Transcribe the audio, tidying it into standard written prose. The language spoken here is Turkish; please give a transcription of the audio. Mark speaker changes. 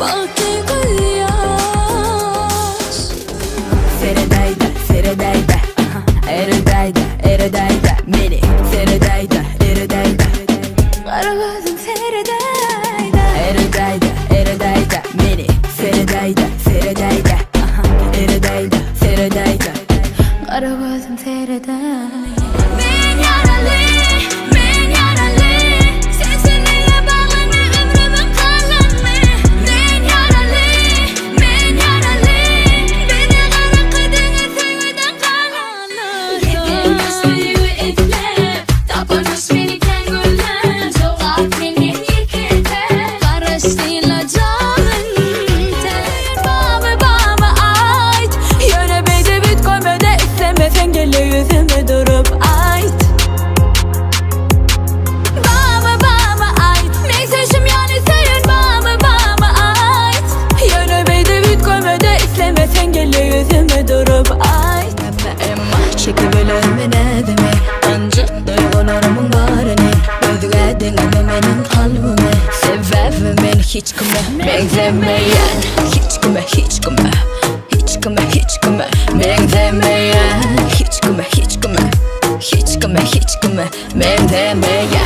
Speaker 1: baktı kıyas. Seredayda, seredayda, eredayda, eredayda, meni seredayda, eredayda. Kara gözüm seredayda, eredayda, eredayda, meni seredayda, seredayda, eredayda, seredayda. Kara gözüm seredayda. Men yaralı, men yaralı. Sensinle bağlanır ömrümün kalanı. Men yaralı, men yaralı. Beni kara kıdığını sevmeden kalanı. Yedim üstüyü etlep, tapanış beni kengürler. Soğuk beni yıkete, karıştığıyla canın. Baba baba ait, yöne beyde bit koymede istemesen gele yüzüme durup ait. Baba baba ait, neyseşim yani senin baba baba ait. Yöne beyde bit koymede istemesen gele yüzüme durup ait. Emma çekip ölümü ne demek, ancak duygularımın varını. Gözüge dinlemenin kalbimi, sebebimin hiç kime benzemeyen. Hiç kime, hiç kime, hiç kime, hiç kime benzemeyen. Hiç kime, hiç kime, hiç kime, hiç kime benzemeyen.